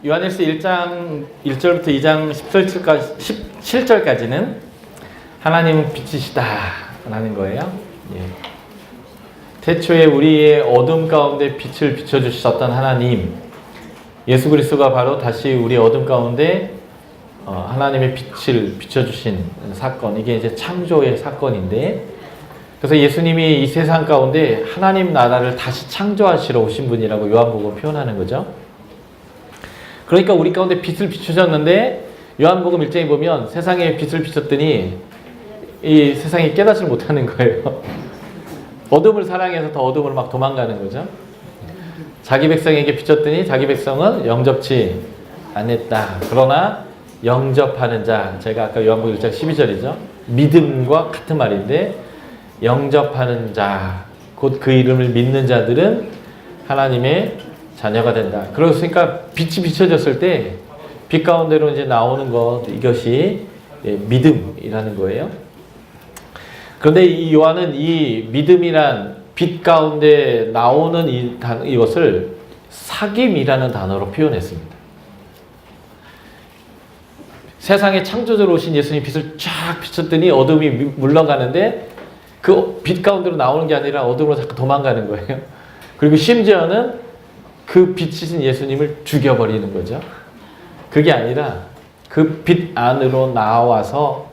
요한일서 1장 1절부터 2장 17절까지는 하나님은 빛이시다 라는 거예요. 예. 태초에 우리의 어둠 가운데 빛을 비춰주셨던 하나님, 예수 그리스도가 바로 다시 우리 어둠 가운데 하나님의 빛을 비춰주신 사건, 이게 이제 창조의 사건인데, 그래서 예수님이 이 세상 가운데 하나님 나라를 다시 창조하시러 오신 분이라고 요한복음 표현하는 거죠. 그러니까 우리 가운데 빛을 비추셨는데, 요한복음 1장에 보면 세상에 빛을 비췄더니 이 세상이 깨닫지 못하는 거예요. 어둠을 사랑해서 더 어둠으로 막 도망가는 거죠. 자기 백성에게 비췄더니 자기 백성은 영접치 않았다. 그러나 영접하는 자, 제가 아까 요한복음 1장 12절이죠. 믿음과 같은 말인데, 영접하는 자, 곧 그 이름을 믿는 자들은 하나님의 자녀가 된다. 그렇으니까 빛이 비춰졌을 때 빛 가운데로 이제 나오는 것, 이것이 믿음이라는 거예요. 그런데 이 요한은 이 믿음이란 빛 가운데 나오는 이것을 사귐이라는 단어로 표현했습니다. 세상에 창조주로 오신 예수님 빛을 쫙 비췄더니 어둠이 물러가는데, 그 빛 가운데로 나오는 게 아니라 어둠으로 자꾸 도망가는 거예요. 그리고 심지어는 그 빛이신 예수님을 죽여버리는 거죠. 그게 아니라 그 빛 안으로 나와서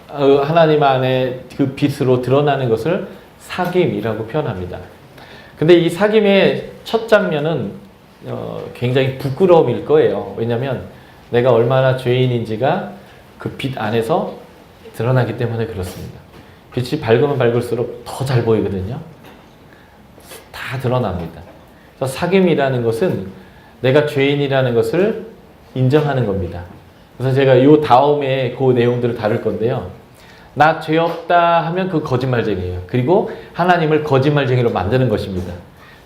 하나님 안에 그 빛으로 드러나는 것을 사귐이라고 표현합니다. 근데 이 사귐의 첫 장면은 굉장히 부끄러움일 거예요. 왜냐하면 내가 얼마나 죄인인지가 그 빛 안에서 드러나기 때문에 그렇습니다. 빛이 밝으면 밝을수록 더 잘 보이거든요. 다 드러납니다. 그래서 사귐이라는 것은 내가 죄인이라는 것을 인정하는 겁니다. 그래서 제가 이 다음에 그 내용들을 다룰 건데요. 나 죄 없다 하면 그 거짓말쟁이에요. 그리고 하나님을 거짓말쟁이로 만드는 것입니다.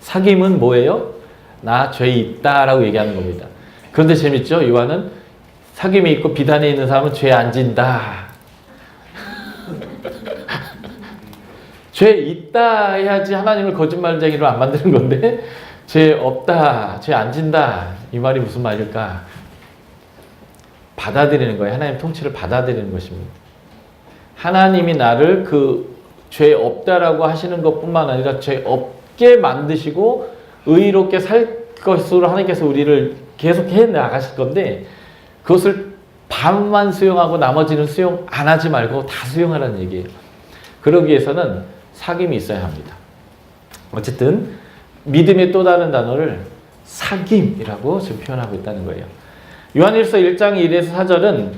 사귐은 뭐예요? 나 죄 있다라고 얘기하는 겁니다. 그런데 재밌죠? 요한은 사귐에 있고 비단에 있는 사람은 죄 안 진다. 죄 있다 해야지 하나님을 거짓말쟁이로 안 만드는 건데, 죄 없다, 죄 안 진다, 이 말이 무슨 말일까? 받아들이는 거예요. 하나님 통치를 받아들이는 것입니다. 하나님이 나를 그 죄 없다라고 하시는 것뿐만 아니라 죄 없게 만드시고 의롭게 살 것으로 하나님께서 우리를 계속 해 나가실 건데, 그것을 반만 수용하고 나머지는 수용 안 하지 말고 다 수용하라는 얘기예요. 그러기 위해서는 사귐이 있어야 합니다. 어쨌든 믿음의 또 다른 단어를 사귐이라고 지금 표현하고 있다는 거예요. 요한일서 1장 1에서 4절은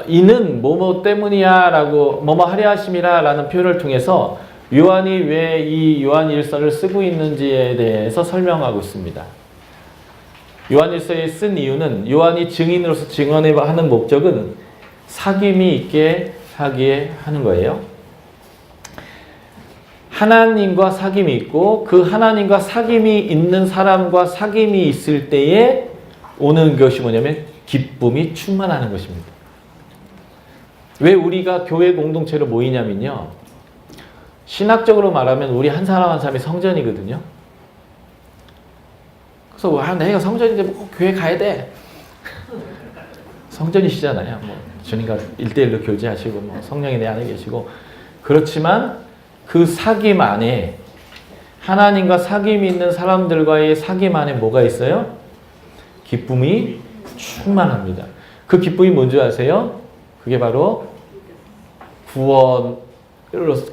이는 뭐뭐 때문이야 라고, 뭐뭐 하려 하심이라 라는 표현을 통해서 요한이 왜 이 요한일서를 쓰고 있는지에 대해서 설명하고 있습니다. 요한일서에 쓴 이유는, 요한이 증인으로서 증언하는 목적은 사귐이 있게 하기에 하는 거예요. 하나님과 사귐이 있고, 그 하나님과 사귐이 있는 사람과 사귐이 있을 때에 오는 것이 뭐냐면 기쁨이 충만하는 것입니다. 왜 우리가 교회 공동체로 모이냐면요, 신학적으로 말하면 우리 한 사람 한 사람이 성전이거든요. 그래서 내가 성전인데 뭐 교회 가야 돼. 성전이시잖아요. 뭐 주님과 1대1로 교제하시고 뭐 성령이 내 안에 계시고. 그렇지만 그 사귐 안에, 하나님과 사귐이 있는 사람들과의 사귐 안에 뭐가 있어요? 기쁨이 충만합니다. 그 기쁨이 뭔지 아세요? 그게 바로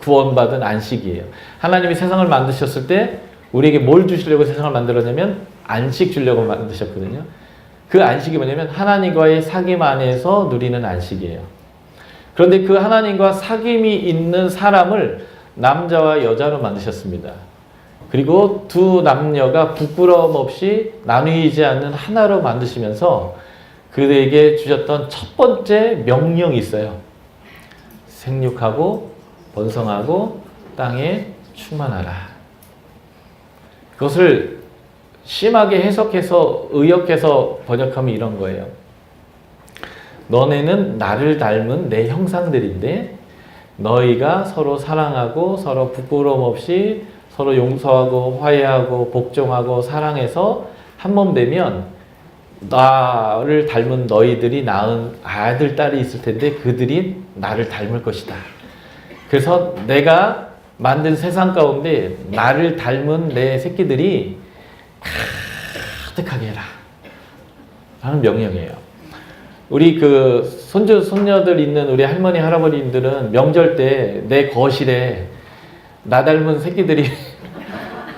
구원받은 안식이에요. 하나님이 세상을 만드셨을 때 우리에게 뭘 주시려고 세상을 만들었냐면 안식 주려고 만드셨거든요. 그 안식이 뭐냐면 하나님과의 사귐 안에서 누리는 안식이에요. 그런데 그 하나님과 사귐이 있는 사람을 남자와 여자로 만드셨습니다. 그리고 두 남녀가 부끄러움 없이 나누이지 않는 하나로 만드시면서 그들에게 주셨던 첫 번째 명령이 있어요. 생육하고 번성하고 땅에 충만하라. 그것을 심하게 해석해서 의역해서 번역하면 이런 거예요. 너네는 나를 닮은 내 형상들인데 너희가 서로 사랑하고 서로 부끄러움 없이 서로 용서하고 화해하고 복종하고 사랑해서 한 몸 되면 나를 닮은 너희들이 낳은 아들, 딸이 있을 텐데 그들이 나를 닮을 것이다. 그래서 내가 만든 세상 가운데 나를 닮은 내 새끼들이 가득하게 해라 하는 명령이에요. 우리 그 손주, 손녀들 있는 우리 할머니, 할아버님들은 명절 때 내 거실에 나 닮은 새끼들이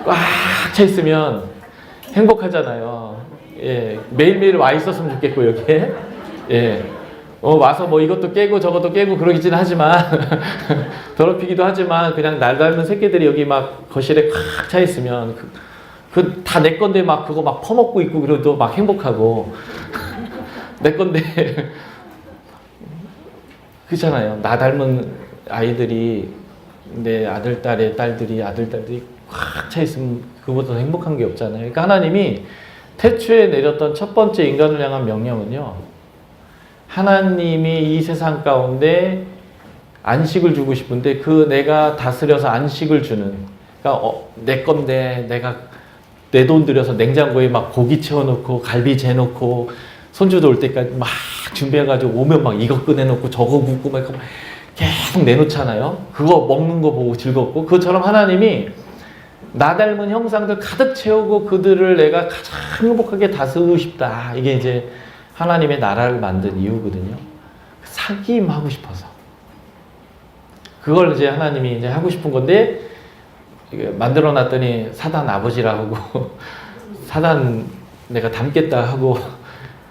꽉 차 있으면 행복하잖아요. 예, 매일매일 와 있었으면 좋겠고, 여기에. 예. 와서 뭐 이것도 깨고 저것도 깨고 그러긴 하지만, 더럽히기도 하지만, 그냥 날 닮은 새끼들이 여기 막 거실에 꽉 차 있으면, 다 내 건데 막 그거 막 퍼먹고 있고 그래도 막 행복하고, 내 건데, 그렇잖아요. 나 닮은 아이들이, 내 아들, 딸들이 꽉 차 있으면 그보다 행복한 게 없잖아요. 그러니까 하나님이 태초에 내렸던 첫 번째 인간을 향한 명령은요, 하나님이 이 세상 가운데 안식을 주고 싶은데 그 내가 다스려서 안식을 주는, 그러니까 내 건데 내가 내 돈 들여서 냉장고에 막 고기 채워놓고 갈비 재놓고 손주도 올 때까지 막 준비해가지고 오면 막 이거 꺼내놓고 저거 굽고 막 계속 내놓잖아요. 그거 먹는 거 보고 즐겁고, 그것처럼 하나님이 나 닮은 형상들 가득 채우고 그들을 내가 가장 행복하게 다스리고 싶다. 이게 이제 하나님의 나라를 만든 이유거든요. 사귐하고 싶어서. 그걸 이제 하나님이 이제 하고 싶은 건데, 만들어 놨더니 사단 아버지라 하고, 사단 내가 닮겠다 하고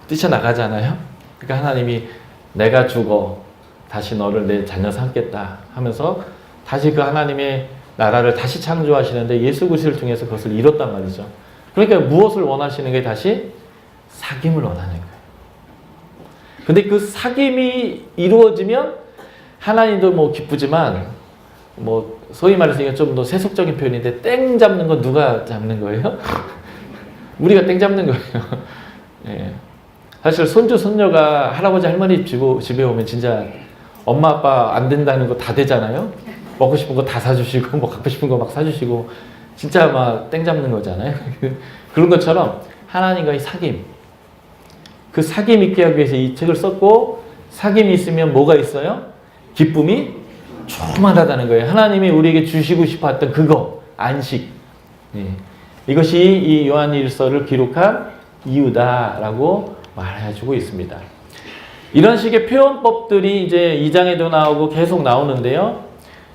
뛰쳐나가잖아요. 그러니까 하나님이 내가 죽어 다시 너를 내 자녀 삼겠다 하면서 다시 그 하나님의 나라를 다시 창조하시는데 예수 그리스도를 통해서 그것을 이뤘단 말이죠. 그러니까 무엇을 원하시는 게 다시 사귐을 원하는 거예요. 근데 그 사귐이 이루어지면 하나님도 뭐 기쁘지만, 뭐 소위 말해서 이게 좀 더 세속적인 표현인데, 땡 잡는 건 누가 잡는 거예요? 우리가 땡 잡는 거예요. 예. 사실 손주 손녀가 할아버지 할머니 집에 오면 진짜 엄마 아빠 안 된다는 거 다 되잖아요. 먹고 싶은 거 다 사주시고 뭐 갖고 싶은 거 막 사주시고 진짜 막 땡 잡는 거잖아요. 그런 것처럼 하나님과의 사귐, 그 사귐 있게 하기 위해서 이 책을 썼고, 사귐이 있으면 뭐가 있어요? 기쁨이 충만하다는 거예요. 하나님이 우리에게 주시고 싶어 했던 그거, 안식. 예. 이것이 이 요한일서를 기록한 이유다라고 말해주고 있습니다. 이런 식의 표현법들이 이제 2장에도 나오고 계속 나오는데요.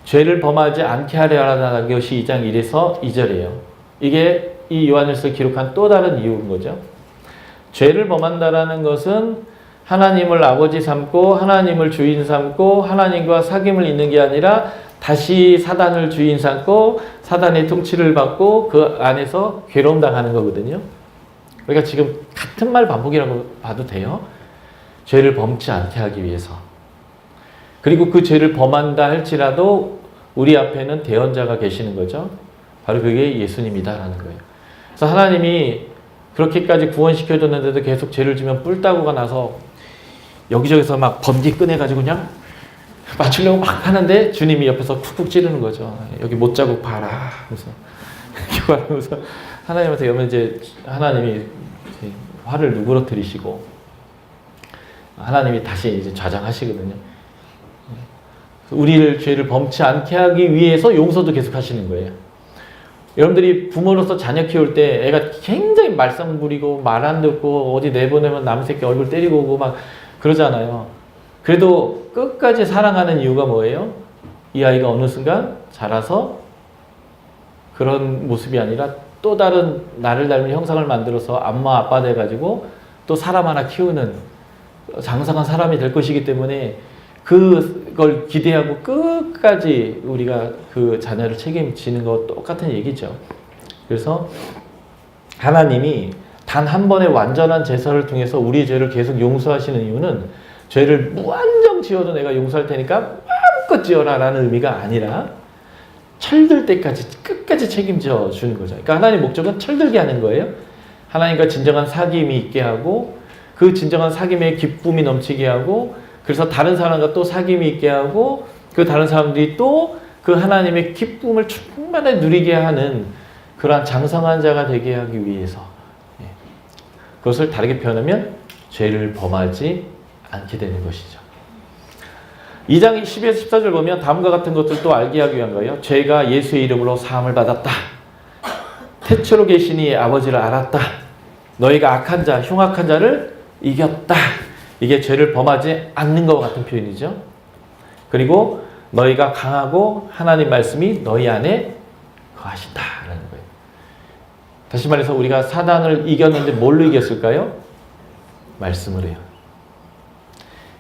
죄를 범하지 않게 하려 하라는 것이 2장 1에서 2절이에요. 이게 이 요한일서를 기록한 또 다른 이유인 거죠. 죄를 범한다라는 것은 하나님을 아버지 삼고 하나님을 주인 삼고 하나님과 사귐을 잇는 게 아니라 다시 사단을 주인 삼고 사단의 통치를 받고 그 안에서 괴로움 당하는 거거든요. 그러니까 지금 같은 말 반복이라고 봐도 돼요. 죄를 범치 않게 하기 위해서. 그리고 그 죄를 범한다 할지라도 우리 앞에는 대언자가 계시는 거죠. 바로 그게 예수님이다라는 거예요. 그래서 하나님이 그렇게까지 구원시켜줬는데도 계속 죄를 지면 뿔따구가 나서 여기저기서 막 번개 꺼내가지고 그냥 맞추려고 막 하는데 주님이 옆에서 쿡쿡 찌르는 거죠. 여기 못자국 봐라. 그래서 하면서 하나님한테 오면 이제 하나님이 화를 누그러뜨리시고 하나님이 다시 이제 좌장하시거든요. 우리를 죄를 범치 않게 하기 위해서 용서도 계속 하시는 거예요. 여러분들이 부모로서 자녀 키울 때 애가 굉장히 말썽 부리고 말 안 듣고 어디 내보내면 남 새끼 얼굴 때리고 오고 막 그러잖아요. 그래도 끝까지 사랑하는 이유가 뭐예요? 이 아이가 어느 순간 자라서 그런 모습이 아니라 또 다른 나를 닮은 형상을 만들어서 엄마 아빠 돼가지고 또 사람 하나 키우는 장성한 사람이 될 것이기 때문에 그걸 기대하고 끝까지 우리가 그 자녀를 책임지는 거 똑같은 얘기죠. 그래서 하나님이 단 한 번의 완전한 제사를 통해서 우리의 죄를 계속 용서하시는 이유는 죄를 무한정 지어도 내가 용서할 테니까 마음껏 지어라 라는 의미가 아니라 철들 때까지 끝까지 책임져 주는 거죠. 그러니까 하나님의 목적은 철들게 하는 거예요. 하나님과 진정한 사귐이 있게 하고 그 진정한 사귐에 기쁨이 넘치게 하고 그래서 다른 사람과 또 사귐이 있게 하고 그 다른 사람들이 또 그 하나님의 기쁨을 충만히 누리게 하는 그러한 장성한 자가 되게 하기 위해서 그것을 다르게 표현하면 죄를 범하지 않게 되는 것이죠. 2장 12에서 14절 보면 다음과 같은 것들도 알게 하기 위한 거예요. 죄가 예수의 이름으로 사함을 받았다. 태초로 계시니 아버지를 알았다. 너희가 악한 자, 흉악한 자를 이겼다. 이게 죄를 범하지 않는 것과 같은 표현이죠. 그리고 너희가 강하고 하나님 말씀이 너희 안에 거하신다라는 거예요. 다시 말해서 우리가 사단을 이겼는데 뭘로 이겼을까요? 말씀으로요.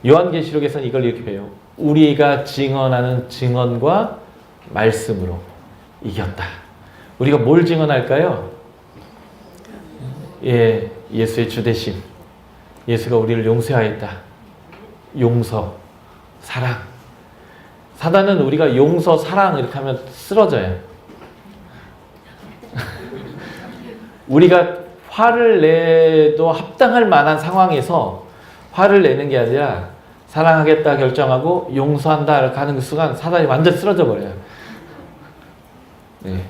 요한계시록에서는 이걸 이렇게 배워요. 우리가 증언하는 증언과 말씀으로 이겼다. 우리가 뭘 증언할까요? 예수의 주되심. 예수가 우리를 용서하였다. 용서, 사랑. 사단은 우리가 용서, 사랑 이렇게 하면 쓰러져요. 우리가 화를 내도 합당할 만한 상황에서 화를 내는 게 아니라 사랑하겠다 결정하고 용서한다 이렇게 하는 그 순간 사단이 완전 쓰러져 버려요. 네.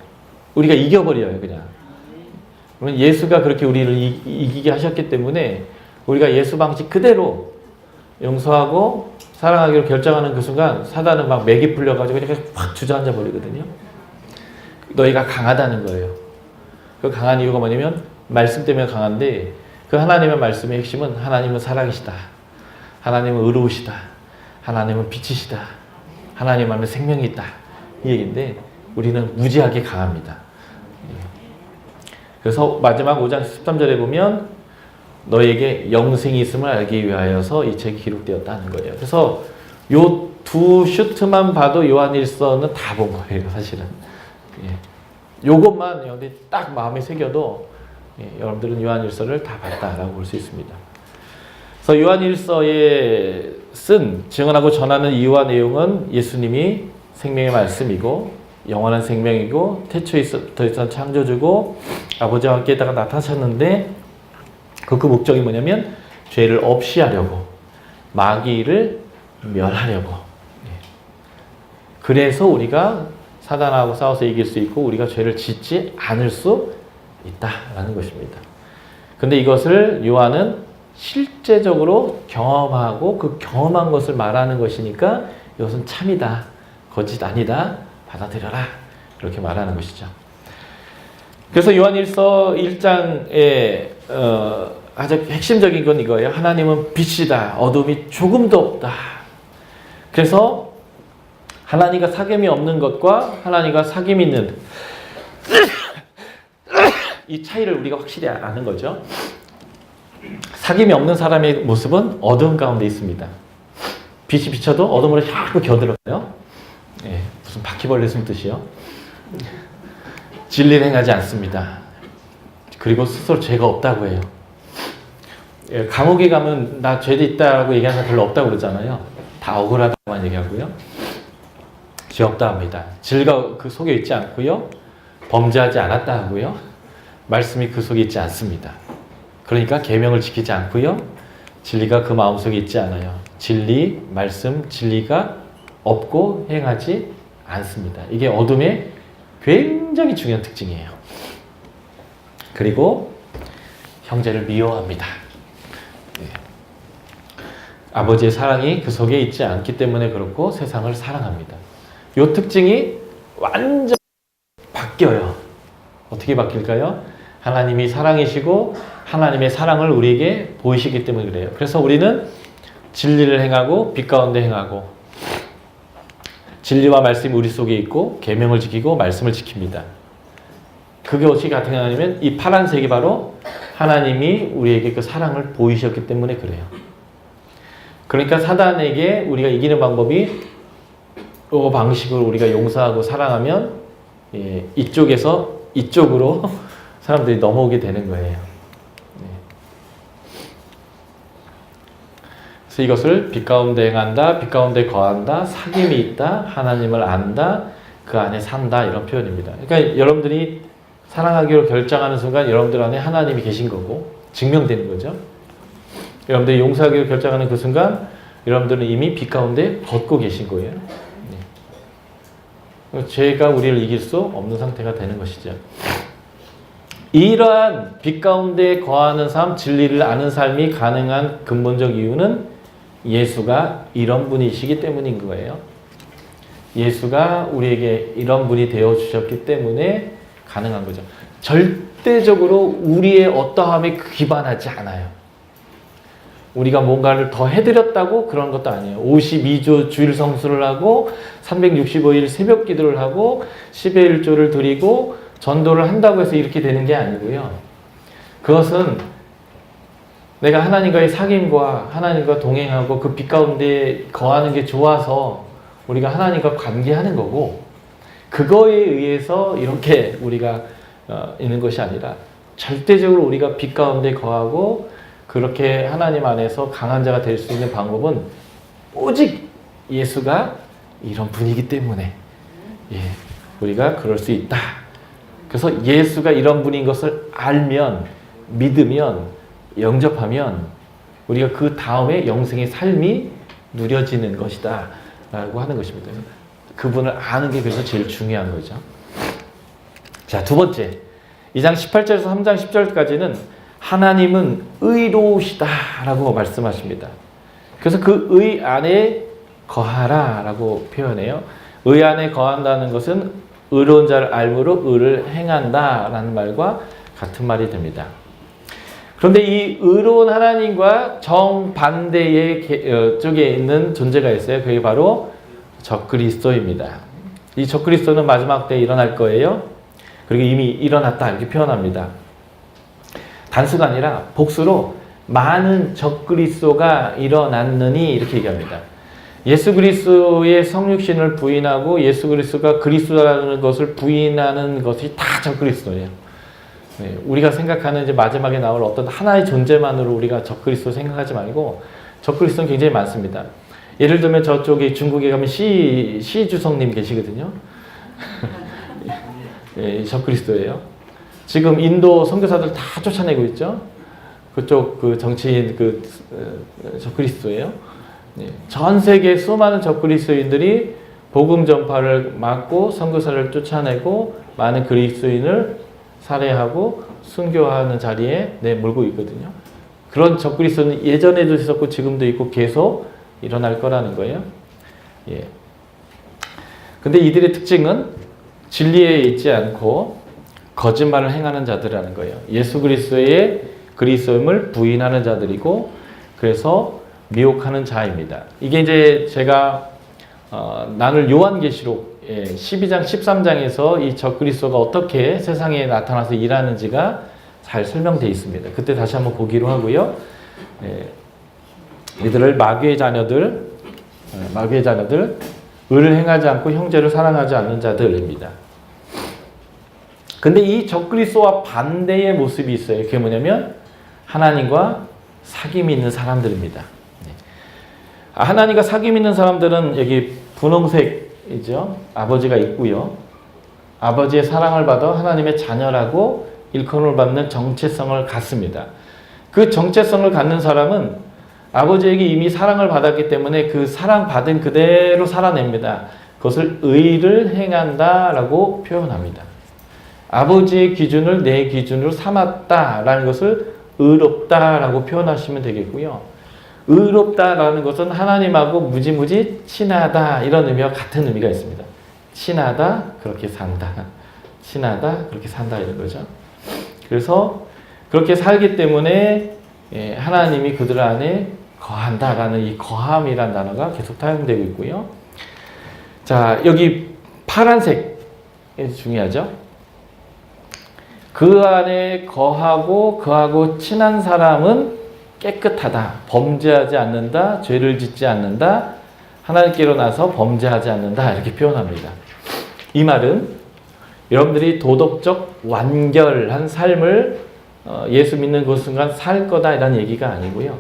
우리가 이겨버려요, 그냥. 그러면 예수가 그렇게 우리를 이기게 하셨기 때문에 우리가 예수 방식 그대로 용서하고 사랑하기로 결정하는 그 순간 사단은 막 맥이 풀려가지고 그냥 확 주저앉아 버리거든요. 너희가 강하다는 거예요. 그 강한 이유가 뭐냐면 말씀 때문에 강한데 그 하나님의 말씀의 핵심은 하나님은 사랑이시다. 하나님은 의로우시다. 하나님은 빛이시다. 하나님 안에 생명이 있다. 이 얘기인데 우리는 무지하게 강합니다. 그래서 마지막 5장 13절에 보면 너에게 영생이 있음을 알기 위하여서 이 책이 기록되었다는 거예요. 그래서 요 두 슈트만 봐도 요한일서는 다 본 거예요, 사실은. 요것만 여기 딱 마음에 새겨도 여러분들은 요한일서를 다 봤다라고 볼 수 있습니다. 그래서 요한일서에 쓴 증언하고 전하는 이유와 내용은 예수님이 생명의 말씀이고 영원한 생명이고 태초에 있었던 창조주고 아버지와 함께 있다가 나타나셨는데 그 목적이 뭐냐면 죄를 없이 하려고 마귀를 멸하려고. 그래서 우리가 사단하고 싸워서 이길 수 있고 우리가 죄를 짓지 않을 수 있다라는 것입니다. 근데 이것을 요한은 실제적으로 경험하고 그 경험한 것을 말하는 것이니까 이것은 참이다, 거짓 아니다, 받아들여라 이렇게 말하는 것이죠. 그래서 요한일서 1장에 아주 핵심적인 건 이거예요. 하나님은 빛이다. 어둠이 조금도 없다. 그래서 하나님과 사귐이 없는 것과 하나님과 사귐이 있는 이 차이를 우리가 확실히 아는 거죠. 사귐이 없는 사람의 모습은 어둠 가운데 있습니다. 빛이 비쳐도 어둠으로 자꾸 겨들어요. 무슨 바퀴벌레 숨듯이요. 진리를 행하지 않습니다. 그리고 스스로 죄가 없다고 해요. 감옥에 가면 나 죄도 있다고 얘기하는 사람 별로 없다고 그러잖아요. 다 억울하다고만 얘기하고요. 죄 없다 합니다. 진리가 그 속에 있지 않고요. 범죄하지 않았다 하고요. 말씀이 그 속에 있지 않습니다. 그러니까 계명을 지키지 않고요. 진리가 그 마음속에 있지 않아요. 진리, 말씀, 진리가 없고 행하지 않습니다. 이게 어둠의 굉장히 중요한 특징이에요. 그리고 형제를 미워합니다. 아버지의 사랑이 그 속에 있지 않기 때문에 그렇고 세상을 사랑합니다. 이 특징이 완전 바뀌어요. 어떻게 바뀔까요? 하나님이 사랑이시고 하나님의 사랑을 우리에게 보이시기 때문에 그래요. 그래서 우리는 진리를 행하고 빛 가운데 행하고 진리와 말씀이 우리 속에 있고 계명을 지키고 말씀을 지킵니다. 그게 어떻게 나타나냐면 이 파란색이 바로 하나님이 우리에게 그 사랑을 보이셨기 때문에 그래요. 그러니까 사단에게 우리가 이기는 방법이 이 방식으로 우리가 용서하고 사랑하면 이쪽에서 이쪽으로 사람들이 넘어오게 되는 거예요. 그래서 이것을 빛 가운데 행한다, 빛 가운데 거한다, 사귐이 있다, 하나님을 안다, 그 안에 산다 이런 표현입니다. 그러니까 여러분들이 사랑하기로 결정하는 순간 여러분들 안에 하나님이 계신 거고 증명되는 거죠. 여러분들이 용서하기로 결정하는 그 순간 여러분들은 이미 빛 가운데 걷고 계신 거예요. 죄가 우리를 이길 수 없는 상태가 되는 것이죠. 이러한 빛 가운데 거하는 삶, 진리를 아는 삶이 가능한 근본적 이유는 예수가 이런 분이시기 때문인 거예요. 예수가 우리에게 이런 분이 되어주셨기 때문에 가능한 거죠. 절대적으로 우리의 어떠함에 기반하지 않아요. 우리가 뭔가를 더 해드렸다고 그런 것도 아니에요. 52조 주일 성수를 하고 365일 새벽 기도를 하고 10의 1조를 드리고 전도를 한다고 해서 이렇게 되는 게 아니고요. 그것은 내가 하나님과의 사귐과 하나님과 동행하고 그 빛 가운데 거하는 게 좋아서 우리가 하나님과 관계하는 거고, 그거에 의해서 이렇게 우리가 있는 것이 아니라 절대적으로 우리가 빛 가운데 거하고 그렇게 하나님 안에서 강한 자가 될 수 있는 방법은 오직 예수가 이런 분이기 때문에 우리가 그럴 수 있다. 그래서 예수가 이런 분인 것을 알면, 믿으면, 영접하면 우리가 그 다음에 영생의 삶이 누려지는 것이다 라고 하는 것입니다. 그분을 아는 게 그래서 제일 중요한 거죠. 자, 두 번째, 2장 18절에서 3장 10절까지는 하나님은 의로우시다 라고 말씀하십니다. 그래서 그 의 안에 거하라 라고 표현해요. 의 안에 거한다는 것은 의로운 자를 알므로 의를 행한다 라는 말과 같은 말이 됩니다. 그런데 이 의로운 하나님과 정반대의 쪽에 있는 존재가 있어요. 그게 바로 적그리스도입니다. 이 적그리스도는 마지막 때에 일어날 거예요. 그리고 이미 일어났다 이렇게 표현합니다. 단수가 아니라 복수로 많은 적그리스도가 일어났느니 이렇게 얘기합니다. 예수 그리스도의 성육신을 부인하고 예수 그리스도가 그리스도라는 것을 부인하는 것이 다 적그리스도예요. 우리가 생각하는 이제 마지막에 나올 어떤 하나의 존재만으로 우리가 적그리스도 생각하지 말고, 적그리스도는 굉장히 많습니다. 예를 들면 저쪽에 중국에 가면 시주성님 계시거든요. 적그리스도예요. 지금 인도 선교사들 다 쫓아내고 있죠. 그쪽 그 정치인 적그리스도예요. 전 세계 수많은 적그리스도인들이 복음 전파를 막고 선교사를 쫓아내고 많은 그리스도인을 살해하고 순교하는 자리에 내몰고 있거든요. 그런 적그리스도는 예전에도 있었고 지금도 있고 계속 일어날 거라는 거예요. 근데 이들의 특징은 진리에 있지 않고 거짓말을 행하는 자들이라는 거예요. 예수 그리스도의 그리스도임을 부인하는 자들이고, 그래서 미혹하는 자입니다. 이게 이제 제가 나눌 요한계시록 12장 13장에서 이 적그리스도가 어떻게 세상에 나타나서 일하는지가 잘 설명되어 있습니다. 그때 다시 한번 보기로 하고요. 이들을 마귀의 자녀들, 의를 행하지 않고 형제를 사랑하지 않는 자들입니다. 근데 이 적그리스도와 반대의 모습이 있어요. 그게 뭐냐면 하나님과 사귐이 있는 사람들입니다. 하나님과 사귐 있는 사람들은 여기 분홍색이죠. 아버지가 있고요. 아버지의 사랑을 받아 하나님의 자녀라고 일컬음을 받는 정체성을 갖습니다. 그 정체성을 갖는 사람은 아버지에게 이미 사랑을 받았기 때문에 그 사랑받은 그대로 살아냅니다. 그것을 의를 행한다라고 표현합니다. 아버지의 기준을 내 기준으로 삼았다라는 것을 의롭다라고 표현하시면 되겠고요. 의롭다라는 것은 하나님하고 무지무지 친하다 이런 의미와 같은 의미가 있습니다. 친하다, 그렇게 산다. 친하다, 그렇게 산다 이런 거죠. 그래서 그렇게 살기 때문에 하나님이 그들 안에 거한다라는 이 거함이라는 단어가 계속 사용되고 있고요. 자, 여기 파란색 중요하죠. 그 안에 거하고 그하고 친한 사람은 깨끗하다, 범죄하지 않는다, 죄를 짓지 않는다, 하나님께로 나서 범죄하지 않는다 이렇게 표현합니다. 이 말은 여러분들이 도덕적 완결한 삶을 예수 믿는 그 순간 살 거다 이런 얘기가 아니고요.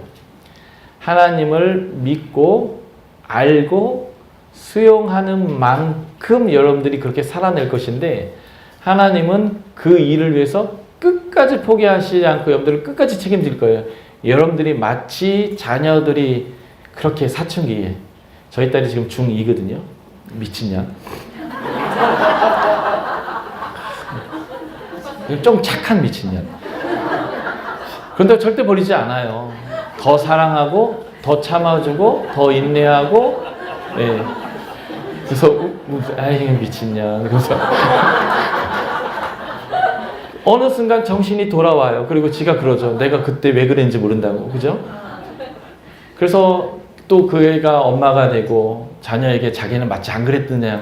하나님을 믿고 알고 수용하는 만큼 여러분들이 그렇게 살아낼 것인데, 하나님은 그 일을 위해서 끝까지 포기하시지 않고 여러분들을 끝까지 책임질 거예요. 여러분들이 마치 자녀들이 그렇게 사춘기에, 저희 딸이 지금 중2거든요. 미친년. 좀 착한 미친년. 그런데 절대 버리지 않아요. 더 사랑하고, 더 참아주고, 더 인내하고, 예. 그래서, 아이, 미친년. 그래서. 어느 순간 정신이 돌아와요. 그리고 지가 그러죠. 내가 그때 왜 그랬는지 모른다고. 그죠? 그래서 또 그 애가 엄마가 되고, 자녀에게 자기는 마치 안 그랬느냐.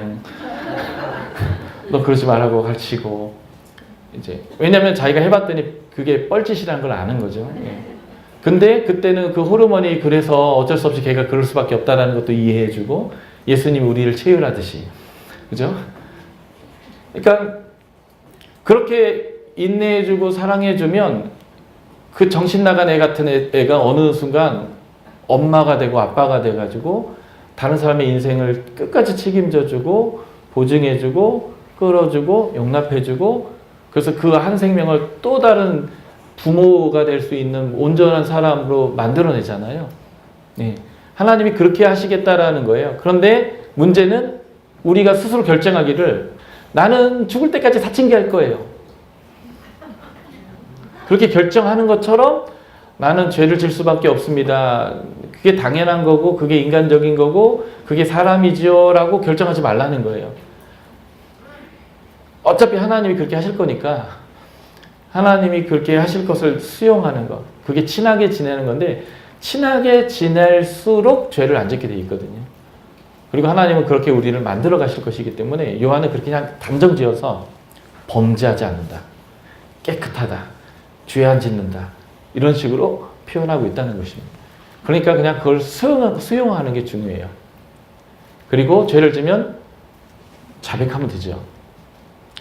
너 그러지 말라고 가르치고. 이제. 왜냐면 자기가 해봤더니 그게 뻘짓이라는 걸 아는 거죠. 예. 근데 그때는 그 호르몬이 그래서 어쩔 수 없이 걔가 그럴 수밖에 없다는 것도 이해해주고, 예수님이 우리를 채율하듯이. 그죠? 그러니까, 그렇게 인내해주고 사랑해주면 그 정신 나간 애 같은 애가 어느 순간 엄마가 되고 아빠가 돼가지고 다른 사람의 인생을 끝까지 책임져주고 보증해주고 끌어주고 용납해주고 그래서 그 한 생명을 또 다른 부모가 될 수 있는 온전한 사람으로 만들어내잖아요. 네. 하나님이 그렇게 하시겠다라는 거예요. 그런데 문제는 우리가 스스로 결정하기를 나는 죽을 때까지 사춘기 할 거예요. 그렇게 결정하는 것처럼 나는 죄를 질 수밖에 없습니다. 그게 당연한 거고 그게 인간적인 거고 그게 사람이지요 라고 결정하지 말라는 거예요. 어차피 하나님이 그렇게 하실 거니까 하나님이 그렇게 하실 것을 수용하는 것. 그게 친하게 지내는 건데 친하게 지낼수록 죄를 안 짓게 돼 있거든요. 그리고 하나님은 그렇게 우리를 만들어 가실 것이기 때문에 요한은 그렇게 그냥 단정 지어서 범죄하지 않는다. 깨끗하다. 죄 안 짓는다. 이런 식으로 표현하고 있다는 것입니다. 그러니까 그냥 그걸 수용하는 게 중요해요. 그리고 죄를 지면 자백하면 되죠.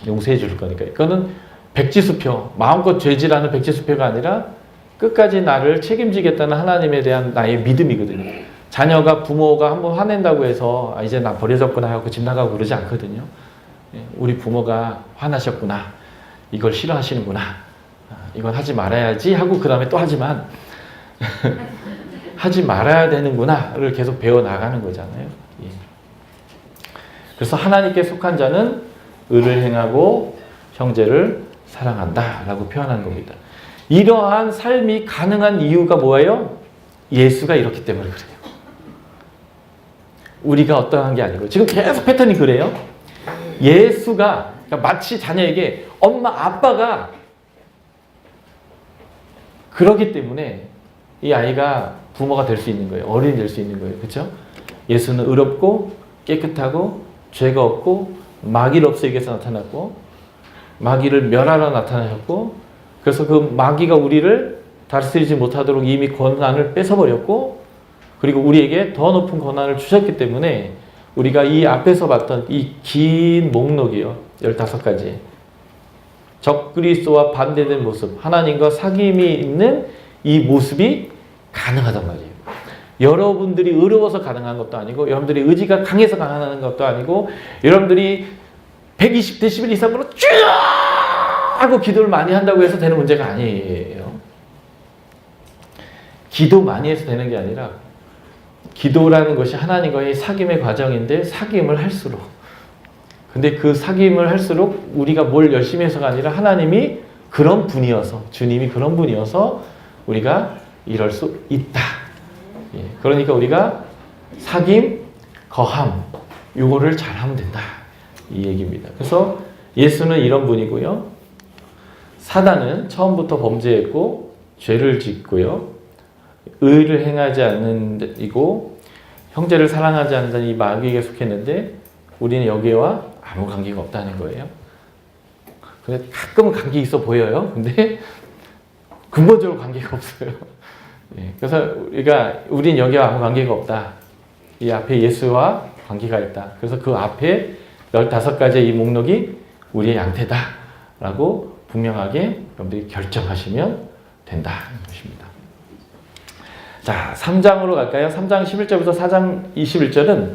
용서해 줄 거니까. 그거는 백지수표, 마음껏 죄질하는 백지수표가 아니라 끝까지 나를 책임지겠다는 하나님에 대한 나의 믿음이거든요. 자녀가 부모가 한번 화낸다고 해서 이제 나 버려졌구나 하고 집 나가고 그러지 않거든요. 우리 부모가 화나셨구나. 이걸 싫어하시는구나. 이건 하지 말아야지 하고 그 다음에 또 하지만 하지 말아야 되는구나를 계속 배워나가는 거잖아요. 예. 그래서 하나님께 속한 자는 의를 행하고 형제를 사랑한다 라고 표현한 겁니다. 이러한 삶이 가능한 이유가 뭐예요? 예수가 이렇기 때문에 그래요. 우리가 어떠한 게 아니고 지금 계속 패턴이 그래요. 예수가 그러니까 마치 자녀에게 엄마 아빠가 그러기 때문에 이 아이가 부모가 될 수 있는 거예요. 어른이 될 수 있는 거예요. 그렇죠? 예수는 의롭고 깨끗하고 죄가 없고 마귀를 없애기 위해서 나타났고 마귀를 멸하러 나타나셨고 그래서 그 마귀가 우리를 다스리지 못하도록 이미 권한을 뺏어버렸고 그리고 우리에게 더 높은 권한을 주셨기 때문에 우리가 이 앞에서 봤던 이 긴 목록이요. 15가지. 적그리스도와 반대된 모습, 하나님과 사귐이 있는 이 모습이 가능하단 말이에요. 여러분들이 의로워서 가능한 것도 아니고 여러분들이 의지가 강해서 가능한 것도 아니고 여러분들이 120데시벨 이상으로 쭉 하고 기도를 많이 한다고 해서 되는 문제가 아니에요. 기도 많이 해서 되는 게 아니라 기도라는 것이 하나님과의 사귐의 과정인데 사귐을 할수록 근데 그 사귐을 할수록 우리가 뭘 열심히 해서가 아니라 하나님이 그런 분이어서 주님이 그런 분이어서 우리가 이럴 수 있다. 예, 그러니까 우리가 사귐, 거함 요거를 잘하면 된다. 이 얘기입니다. 그래서 예수는 이런 분이고요. 사단은 처음부터 범죄했고 죄를 짓고요. 의를 행하지 않는 이고 형제를 사랑하지 않는 이 마귀에게 속했는데 우리는 여기와 아무 관계가 없다는 거예요. 가끔은 관계 있어 보여요. 근데 근본적으로 관계가 없어요. 예, 그래서 우린 여기와 아무 관계가 없다. 이 앞에 예수와 관계가 있다. 그래서 그 앞에 15가지의 이 목록이 우리의 양태다라고 분명하게 여러분들이 결정하시면 된다는 것입니다. 자, 3장으로 갈까요? 3장 11절부터 4장 21절은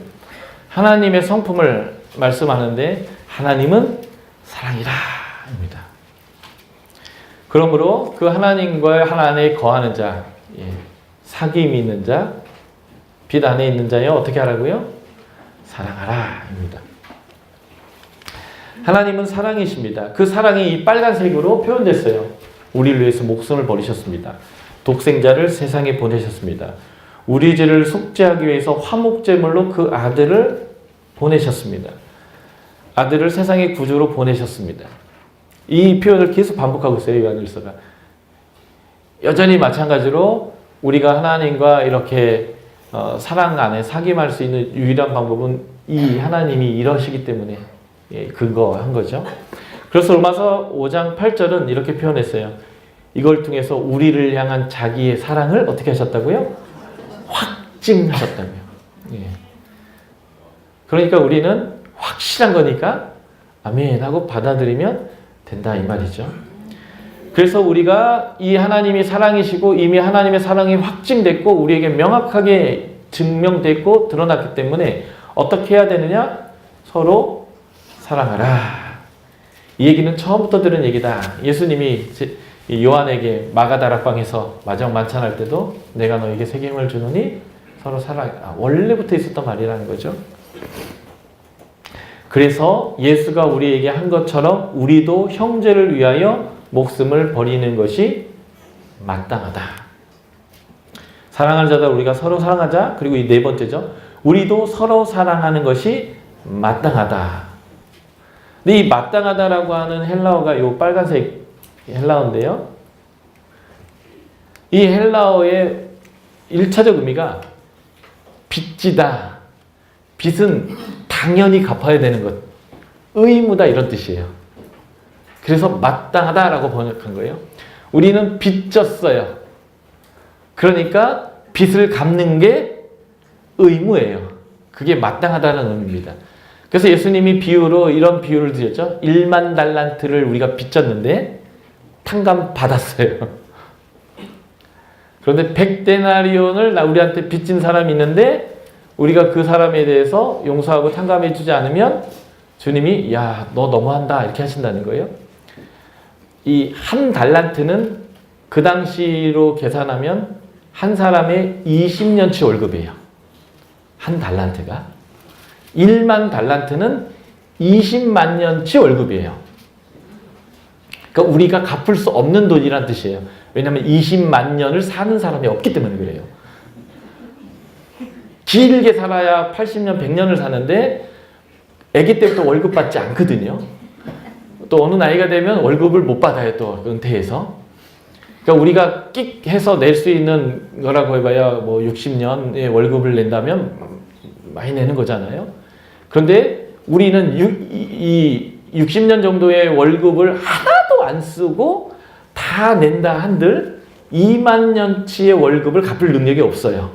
하나님의 성품을 말씀하는데 하나님은 사랑이라 입니다. 그러므로 그 하나님과 하나님에 거하는 자, 사귐이 있는 자, 빛 안에 있는 자여 어떻게 하라고요? 사랑하라 입니다. 하나님은 사랑이십니다. 그 사랑이 이 빨간색으로 표현됐어요. 우리를 위해서 목숨을 버리셨습니다. 독생자를 세상에 보내셨습니다. 우리 죄를 속죄하기 위해서 화목제물로 그 아들을 보내셨습니다. 아들을 세상의 구주로 보내셨습니다. 이 표현을 계속 반복하고 있어요. 요한일서가. 여전히 마찬가지로 우리가 하나님과 이렇게 사랑 안에 사귐할 수 있는 유일한 방법은 이 하나님이 이러시기 때문에 근거한 거죠. 그래서 로마서 5장 8절은 이렇게 표현했어요. 이걸 통해서 우리를 향한 자기의 사랑을 어떻게 하셨다고요? 확증하셨다고요. 예. 그러니까 우리는 확실한 거니까 아멘 하고 받아들이면 된다 이 말이죠. 그래서 우리가 이 하나님이 사랑이시고 이미 하나님의 사랑이 확증됐고 우리에게 명확하게 증명됐고 드러났기 때문에 어떻게 해야 되느냐? 서로 사랑하라. 이 얘기는 처음부터 들은 얘기다. 예수님이 요한에게 마가다락방에서 마지막 만찬할 때도 내가 너에게 새 계명을 주노니 서로 사랑하라. 원래부터 있었던 말이라는 거죠. 그래서 예수가 우리에게 한 것처럼 우리도 형제를 위하여 목숨을 버리는 것이 마땅하다. 사랑하는 자들 우리가 서로 사랑하자. 그리고 이 네 번째죠. 우리도 서로 사랑하는 것이 마땅하다. 근데 이 마땅하다라고 하는 헬라어가 이 빨간색 헬라어인데요. 이 헬라어의 1차적 의미가 빚지다. 빚은 당연히 갚아야 되는 것. 의무다 이런 뜻이에요. 그래서 마땅하다라고 번역한 거예요. 우리는 빚졌어요. 그러니까 빚을 갚는 게 의무예요. 그게 마땅하다는 의미입니다. 그래서 예수님이 비유로 이런 비유를 드렸죠. 1만 달란트를 우리가 빚졌는데 탕감 받았어요. 그런데 100데나리온을 우리한테 빚진 사람이 있는데 우리가 그 사람에 대해서 용서하고 탕감해 주지 않으면 주님이 야, 너 너무한다 이렇게 하신다는 거예요. 이 한 달란트는 그 당시로 계산하면 한 사람의 20년치 월급이에요. 한 달란트가. 1만 달란트는 20만 년치 월급이에요. 그러니까 우리가 갚을 수 없는 돈이란 뜻이에요. 왜냐하면 20만 년을 사는 사람이 없기 때문에 그래요. 길게 살아야 80년, 100년을 사는데 아기 때부터 월급 받지 않거든요. 또 어느 나이가 되면 월급을 못 받아요. 또 은퇴해서. 그러니까 우리가 끽 해서 낼 수 있는 거라고 해봐야 뭐 60년의 월급을 낸다면 많이 내는 거잖아요. 그런데 우리는 이 60년 정도의 월급을 하나도 안 쓰고 다 낸다 한들 2만 년치의 월급을 갚을 능력이 없어요.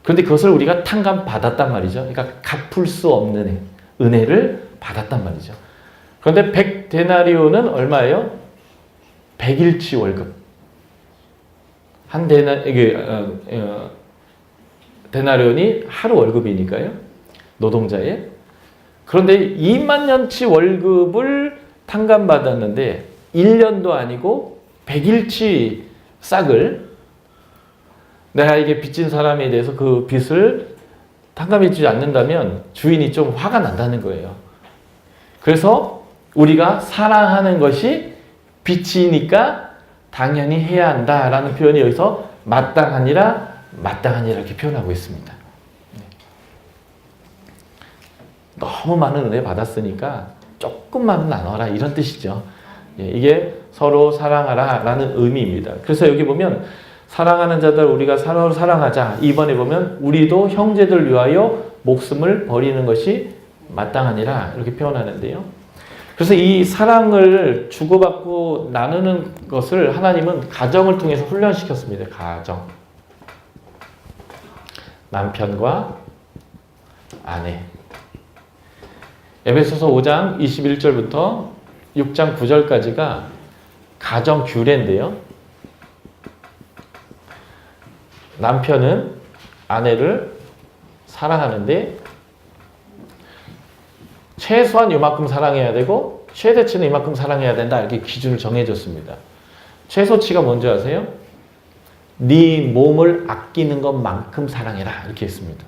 그런데 그것을 우리가 탕감 받았단 말이죠. 그러니까 갚을 수 없는 은혜를 받았단 말이죠. 그런데 100데나리온은 얼마예요? 100일치 월급. 한 데나리온이 하루 월급이니까요. 노동자의. 그런데 2만 년치 월급을 탕감받았는데 1년도 아니고 100일치 싹을 내가 이게 빚진 사람에 대해서 그 빚을 탕감해 주지 않는다면 주인이 좀 화가 난다는 거예요. 그래서 우리가 사랑하는 것이 빚이니까 당연히 해야 한다라는 표현이 여기서 마땅하니라 이렇게 표현하고 있습니다. 너무 많은 은혜 받았으니까 조금만 나눠라 이런 뜻이죠. 이게 서로 사랑하라 라는 의미입니다. 그래서 여기 보면 사랑하는 자들 우리가 서로 사랑하자. 이번에 보면 우리도 형제들 위하여 목숨을 버리는 것이 마땅하니라 이렇게 표현하는데요. 그래서 이 사랑을 주고받고 나누는 것을 하나님은 가정을 통해서 훈련시켰습니다. 가정. 남편과 아내. 에베소서 5장 21절부터 6장 9절까지가 가정 규례인데요. 남편은 아내를 사랑하는데 최소한 이만큼 사랑해야 되고 최대치는 이만큼 사랑해야 된다 이렇게 기준을 정해줬습니다. 최소치가 뭔지 아세요? 네 몸을 아끼는 것만큼 사랑해라 이렇게 했습니다.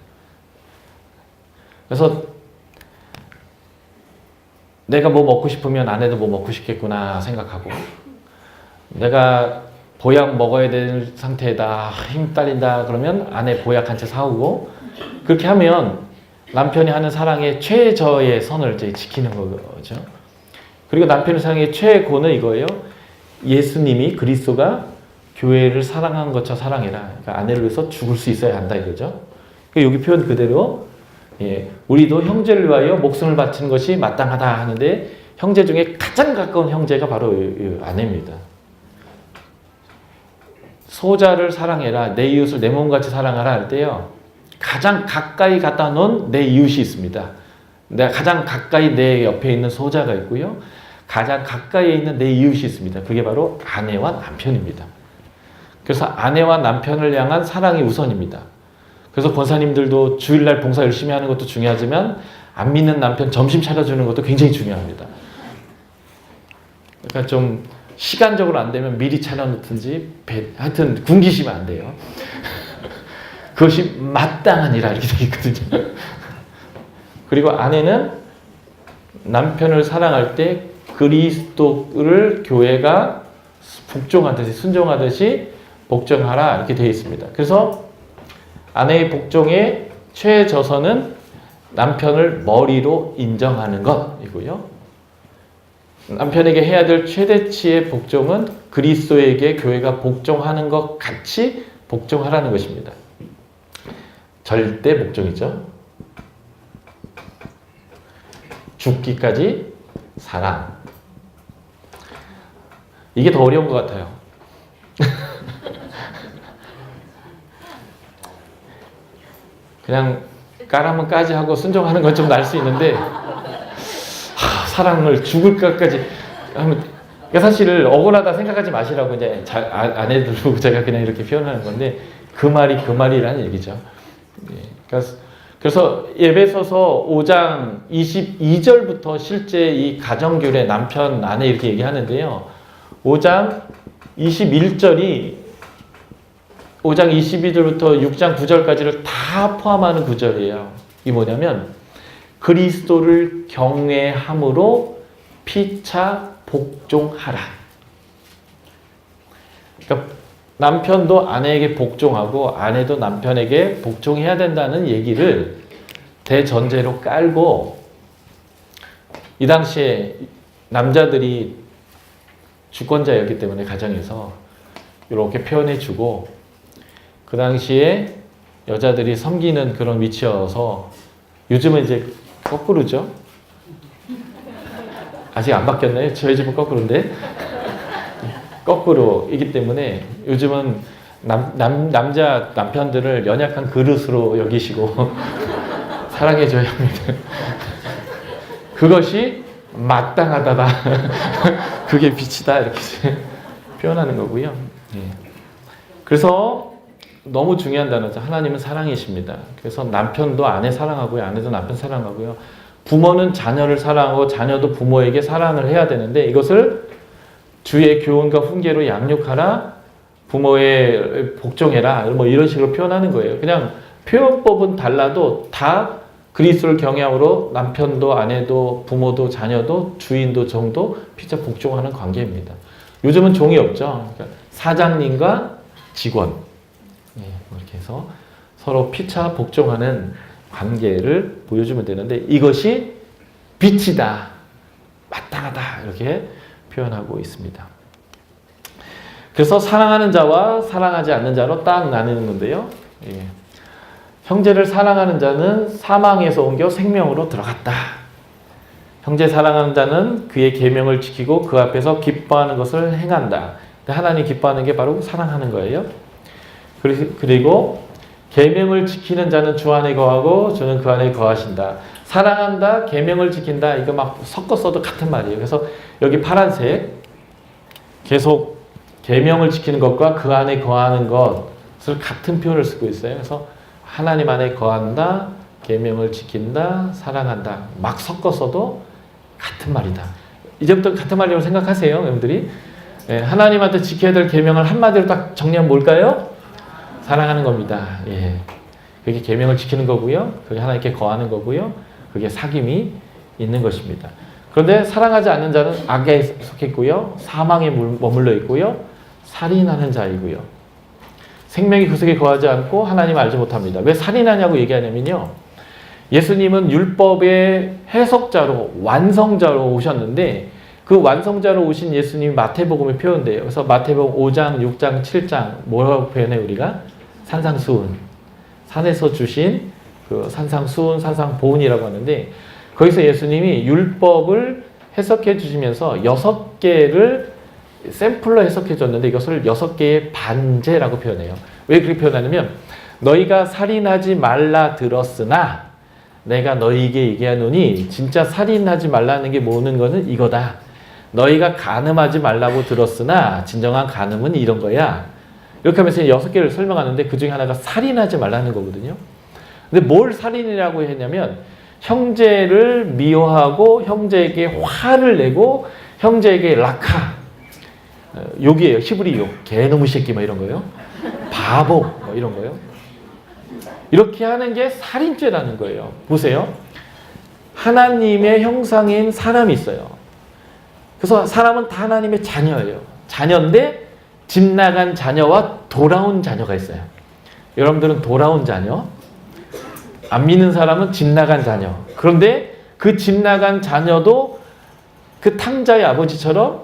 그래서 내가 뭐 먹고 싶으면 아내도 뭐 먹고 싶겠구나 생각하고, 내가 보약 먹어야 되는 상태다, 힘 딸린다 그러면 아내 보약 한 채 사오고, 그렇게 하면 남편이 하는 사랑의 최저의 선을 이제 지키는 거죠. 그리고 남편의 사랑의 최고는 이거예요. 예수님이, 그리스도가 교회를 사랑한 것처럼 사랑해라. 그러니까 아내를 위해서 죽을 수 있어야 한다 이거죠. 그러니까 여기 표현 그대로, 우리도 형제를 위하여 목숨을 바치는 것이 마땅하다 하는데, 형제 중에 가장 가까운 형제가 바로 이 아내입니다. 소자를 사랑해라, 내 이웃을 내 몸같이 사랑하라 할 때요, 가장 가까이 갖다 놓은 내 이웃이 있습니다. 내가 가장 가까이 내 옆에 있는 소자가 있고요, 가장 가까이에 있는 내 이웃이 있습니다. 그게 바로 아내와 남편입니다. 그래서 아내와 남편을 향한 사랑이 우선입니다. 그래서 권사님들도 주일날 봉사 열심히 하는 것도 중요하지만, 안 믿는 남편 점심 차려주는 것도 굉장히 중요합니다. 그러니까 좀 시간적으로 안 되면 미리 차려놓든지, 하여튼 굶기시면 안 돼요. 그것이 마땅한 일 이렇게 되어 있거든요. 그리고 아내는 남편을 사랑할 때 그리스도를 교회가 복종하듯이, 순종하듯이 복종하라 이렇게 되어 있습니다. 그래서 아내의 복종의 최저선은 남편을 머리로 인정하는 것이고요, 남편에게 해야 될 최대치의 복종은 그리스도에게 교회가 복종하는 것 같이 복종하라는 것입니다. 절대 복종이죠. 죽기까지 사랑. 이게 더 어려운 것 같아요. 그냥 까라면 까지 하고 순종하는 건 좀 날 수 있는데, 사랑을 죽을까까지 하면, 사실 억울하다 생각하지 마시라고 이제 아내들고 제가 그냥 이렇게 표현하는 건데, 그 말이라는 얘기죠. 그래서 에베소서 5장 22절부터 실제 이 가정교례, 남편, 아내 이렇게 얘기하는데요, 5장 21절이 5장 22절부터 6장 9절까지를 다 포함하는 구절이에요. 이게 뭐냐면, 그리스도를 경외함으로 피차 복종하라. 그러니까 남편도 아내에게 복종하고 아내도 남편에게 복종해야 된다는 얘기를 대전제로 깔고, 이 당시에 남자들이 주권자였기 때문에 가정에서 이렇게 표현해주고, 그 당시에 여자들이 섬기는 그런 위치여서, 요즘은 이제 거꾸로죠. 아직 안 바뀌었나요? 저희 집은 거꾸로인데. 거꾸로이기 때문에 요즘은 남자 남편들을 연약한 그릇으로 여기시고 사랑해줘야 합니다. 그것이 마땅하다다. 그게 빛이다. 이렇게 표현하는 거고요. 그래서 너무 중요한 단어죠. 하나님은 사랑이십니다. 그래서 남편도 아내 사랑하고요, 아내도 남편 사랑하고요, 부모는 자녀를 사랑하고 자녀도 부모에게 사랑을 해야 되는데, 이것을 주의 교훈과 훈계로 양육하라, 부모의 복종해라, 뭐 이런 식으로 표현하는 거예요. 그냥 표현법은 달라도 다 그리스도를 경외함으로 남편도 아내도 부모도 자녀도 주인도 종도 피차 복종하는 관계입니다. 요즘은 종이 없죠. 그러니까 사장님과 직원, 이렇게 해서 서로 피차 복종하는 관계를 보여주면 되는데, 이것이 빛이다, 마땅하다 이렇게 표현하고 있습니다. 그래서 사랑하는 자와 사랑하지 않는 자로 딱 나누는 건데요, 형제를 사랑하는 자는 사망에서 옮겨 생명으로 들어갔다. 형제 사랑하는 자는 그의 계명을 지키고 그 앞에서 기뻐하는 것을 행한다. 하나님 기뻐하는 게 바로 사랑하는 거예요. 그리고 계명을 지키는 자는 주 안에 거하고 주는 그 안에 거하신다. 사랑한다, 계명을 지킨다, 이거 막 섞어 써도 같은 말이에요. 그래서 여기 파란색 계속 계명을 지키는 것과 그 안에 거하는 것을 같은 표현을 쓰고 있어요. 그래서 하나님 안에 거한다, 계명을 지킨다, 사랑한다, 막 섞어 써도 같은 말이다. 이제부터 같은 말이라고 생각하세요, 여러분들이. 하나님한테 지켜야 될 계명을 한마디로 딱 정리하면 뭘까요? 사랑하는 겁니다. 그게 계명을 지키는 거고요, 그게 하나님께 거하는 거고요, 그게 사귐이 있는 것입니다. 그런데 사랑하지 않는 자는 악에 속했고요. 사망에 머물러 있고요. 살인하는 자이고요. 생명이 그 속에 거하지 않고 하나님을 알지 못합니다. 왜 살인하냐고 얘기하냐면요. 예수님은 율법의 해석자로 완성자로 오셨는데 그 완성자로 오신 예수님이 마태복음에 표현돼요. 그래서 마태복음 5장, 6장, 7장 뭐라고 표현해 우리가? 산상수훈. 산에서 주신 그 산상수훈, 산상보훈이라고 하는데 거기서 예수님이 율법을 해석해 주시면서 6개를 샘플로 해석해 줬는데 이것을 6개의 반제라고 표현해요. 왜 그렇게 표현하냐면 너희가 살인하지 말라 들었으나 내가 너희에게 얘기하노니 진짜 살인하지 말라는 게 모으는 거는 이거다. 너희가 간음하지 말라고 들었으나 진정한 간음은 이런 거야. 이렇게 하면서 6개를 설명하는데 그 중에 하나가 살인하지 말라는 거거든요. 근데 뭘 살인이라고 했냐면 형제를 미워하고 형제에게 화를 내고 형제에게 락하 욕이에요. 히브리 욕. 개놈의 새끼 뭐 이런 거예요. 바보 뭐 이런 거예요. 이렇게 하는 게 살인죄라는 거예요. 보세요. 하나님의 형상인 사람이 있어요. 그래서 사람은 다 하나님의 자녀예요. 자녀인데 집 나간 자녀와 돌아온 자녀가 있어요. 여러분들은 돌아온 자녀, 안 믿는 사람은 집 나간 자녀. 그런데 그 집 나간 자녀도 그 탕자의 아버지처럼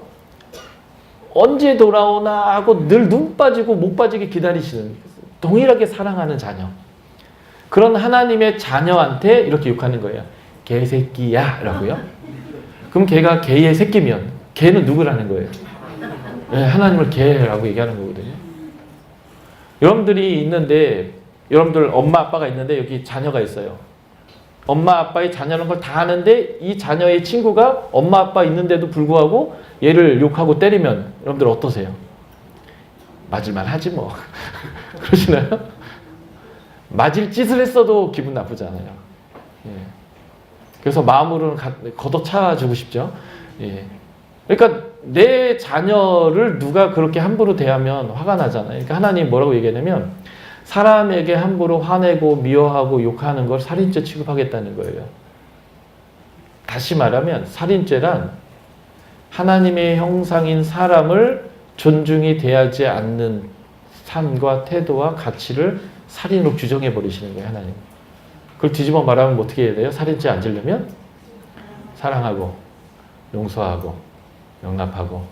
언제 돌아오나 하고 늘 눈 빠지고 목 빠지게 기다리시는 동일하게 사랑하는 자녀. 그런 하나님의 자녀한테 이렇게 욕하는 거예요. 개새끼야 라고요. 그럼 걔가 개의 새끼면 걔는 누구라는 거예요? 네, 하나님을 개라고 얘기하는 거거든요. 여러분들이 있는데 여러분들 엄마 아빠가 있는데 여기 자녀가 있어요. 엄마 아빠의 자녀는 걸 다 아는데 이 자녀의 친구가 엄마 아빠 있는데도 불구하고 얘를 욕하고 때리면 여러분들 어떠세요? 맞을만 하지 뭐. 그러시나요? 맞을 짓을 했어도 기분 나쁘잖아요. 예. 그래서 마음으로는 걷어차주고 싶죠. 예. 그러니까 내 자녀를 누가 그렇게 함부로 대하면 화가 나잖아요. 그러니까 하나님 뭐라고 얘기하냐면 사람에게 함부로 화내고 미워하고 욕하는 걸 살인죄 취급하겠다는 거예요. 다시 말하면 살인죄란 하나님의 형상인 사람을 존중히 대하지 않는 삶과 태도와 가치를 살인으로 규정해 버리시는 거예요, 하나님. 그걸 뒤집어 말하면 어떻게 해야 돼요? 살인죄 안 지려면 사랑하고 용서하고 용납하고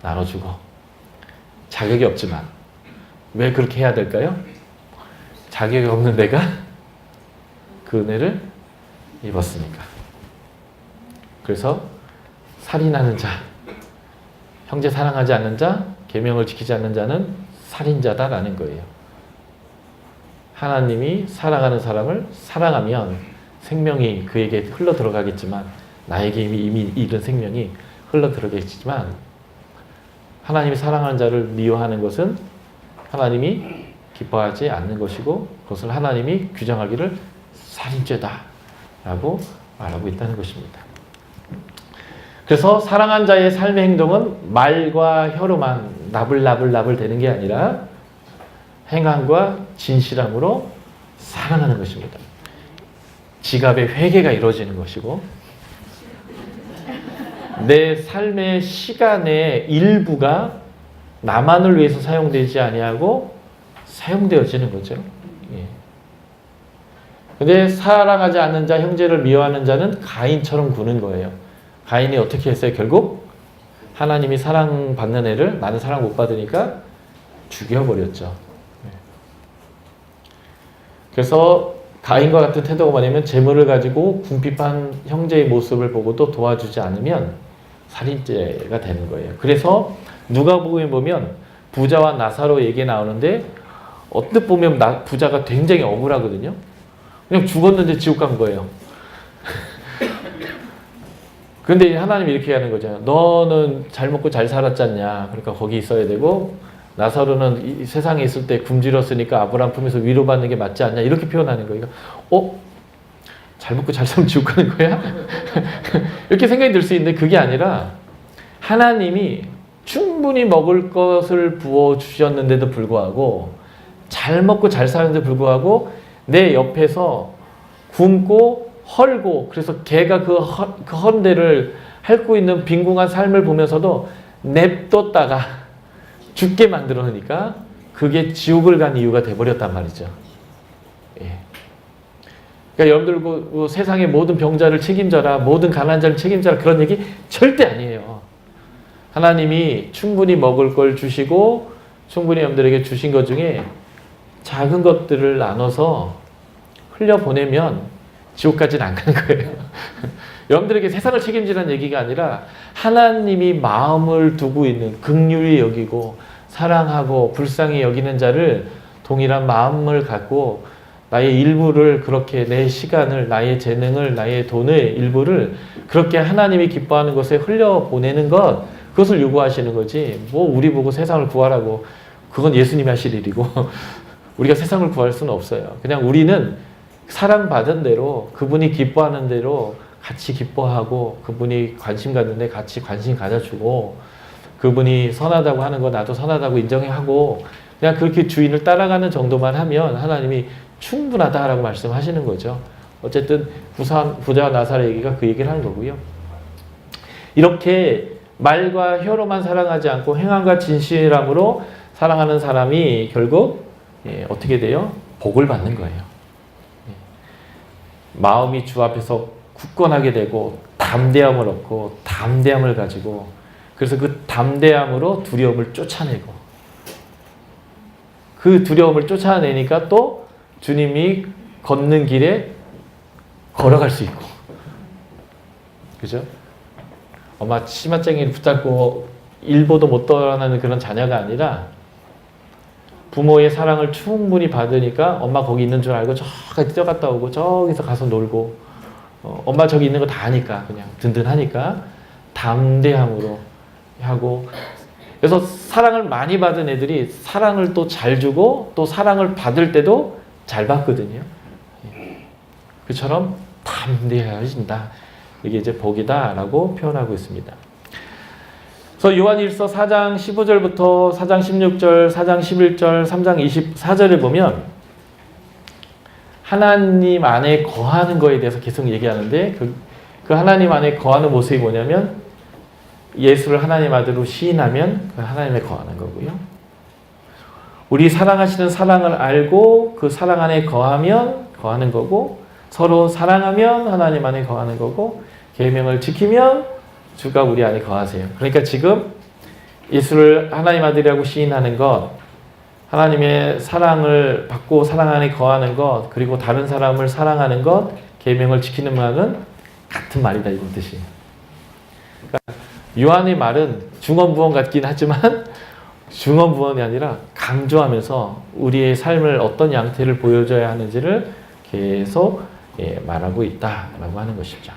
나눠주고 자격이 없지만 왜 그렇게 해야 될까요? 자격이 없는 내가 그 은혜를 입었으니까. 그래서 살인하는 자, 형제 사랑하지 않는 자, 계명을 지키지 않는 자는 살인자다라는 거예요. 하나님이 사랑하는 사람을 사랑하면 생명이 그에게 흘러 들어가겠지만 나에게 이미 잃은 생명이 흘러 들어가겠지만 하나님이 사랑하는 자를 미워하는 것은 하나님이 기뻐하지 않는 것이고 그것을 하나님이 규정하기를 살인죄다라고 말하고 있다는 것입니다. 그래서 사랑한 자의 삶의 행동은 말과 혀로만 나불나불 되는 게 아니라 행함과 진실함으로 살아가는 것입니다. 지갑의 회개가 이루어지는 것이고 내 삶의 시간의 일부가 나만을 위해서 사용되지 아니하고 사용되어지는 거죠. 예. 근데 사랑하지 않는 자, 형제를 미워하는 자는 가인처럼 구는 거예요. 가인이 어떻게 했어요? 결국 하나님이 사랑받는 애를 나는 사랑 못 받으니까 죽여버렸죠. 그래서 가인과 같은 태도가 뭐냐면 재물을 가지고 궁핍한 형제의 모습을 보고도 도와주지 않으면 살인죄가 되는 거예요. 그래서 누가복음에 보면 부자와 나사로 얘기 나오는데 언뜻 보면 부자가 굉장히 억울하거든요. 그냥 죽었는데 지옥 간 거예요. 근데 하나님이 이렇게 하는 거잖아요. 너는 잘 먹고 잘 살았잖냐. 그러니까 거기 있어야 되고 나사로는 이 세상에 있을 때 굶주렸으니까 아브라함 품에서 위로받는 게 맞지 않냐. 이렇게 표현하는 거예요. 잘 먹고 잘 살면 지옥 가는 거야? 이렇게 생각이 들 수 있는데 그게 아니라 하나님이 충분히 먹을 것을 부어주셨는데도 불구하고 잘 먹고 잘 사는데도 불구하고 내 옆에서 굶고 헐고 그래서 걔가 그 헌대를 핥고 있는 빈궁한 삶을 보면서도 냅뒀다가 죽게 만들어 놓으니까 그게 지옥을 간 이유가 돼버렸단 말이죠. 예. 그러니까 여러분들 그 세상의 모든 병자를 책임져라, 모든 가난한 자를 책임져라 그런 얘기 절대 아니에요. 하나님이 충분히 먹을 걸 주시고 충분히 여러분들에게 주신 것 중에 작은 것들을 나눠서 흘려보내면 지옥까지는 안 가는 거예요. 여러분들에게 세상을 책임지라는 얘기가 아니라 하나님이 마음을 두고 있는 긍휼히 여기고 사랑하고 불쌍히 여기는 자를 동일한 마음을 갖고 나의 일부를 그렇게 내 시간을 나의 재능을 나의 돈의 일부를 그렇게 하나님이 기뻐하는 것에 흘려보내는 것 그것을 요구하시는 거지 뭐 우리 보고 세상을 구하라고 그건 예수님이 하실 일이고 우리가 세상을 구할 수는 없어요. 그냥 우리는 사랑받은 대로 그분이 기뻐하는 대로 같이 기뻐하고 그분이 관심 갖는데 같이 관심 가져주고 그분이 선하다고 하는 거 나도 선하다고 인정하고 그냥 그렇게 주인을 따라가는 정도만 하면 하나님이 충분하다라고 말씀하시는 거죠. 어쨌든 부자와 나사렛 얘기가 그 얘기를 하는 거고요. 이렇게 말과 혀로만 사랑하지 않고 행함과 진실함으로 사랑하는 사람이 결국 어떻게 돼요? 복을 받는 거예요. 마음이 주 앞에서 굳건하게 되고 담대함을 얻고 담대함을 가지고 그래서 그 담대함으로 두려움을 쫓아내고 그 두려움을 쫓아내니까 또 주님이 걷는 길에 걸어갈 수 있고 그죠? 엄마 치맛쟁이를 붙잡고 일보도 못 떠나는 그런 자녀가 아니라 부모의 사랑을 충분히 받으니까 엄마 거기 있는 줄 알고 저기까지 뛰어갔다 오고 저기서 가서 놀고 엄마 저기 있는 거 다 아니까 그냥 든든하니까 담대함으로 하고 그래서 사랑을 많이 받은 애들이 사랑을 또 잘 주고 또 사랑을 받을 때도 잘 받거든요. 그처럼 담대해진다. 이게 이제 복이다라고 표현하고 있습니다. 그래서 요한일서 4장 15절부터 4장 16절, 4장 11절, 3장 24절을 보면 하나님 안에 거하는 거에 대해서 계속 얘기하는데 그 하나님 안에 거하는 모습이 뭐냐면 예수를 하나님 아들로 시인하면 그 하나님에 거하는 거고요. 우리 사랑하시는 사랑을 알고 그 사랑 안에 거하면 거하는 거고 서로 사랑하면 하나님 안에 거하는 거고 계명을 지키면 주가 우리 안에 거하세요. 그러니까 지금 예수를 하나님 아들이라고 시인하는 것 하나님의 사랑을 받고 사랑 안에 거하는 것 그리고 다른 사람을 사랑하는 것 계명을 지키는 말은 같은 말이다 이런 뜻이에요. 그러니까 요한의 말은 중언부언 같긴 하지만 중언부언이 아니라 강조하면서 우리의 삶을 어떤 양태를 보여줘야 하는지를 계속 말하고 있다라고 하는 것이죠.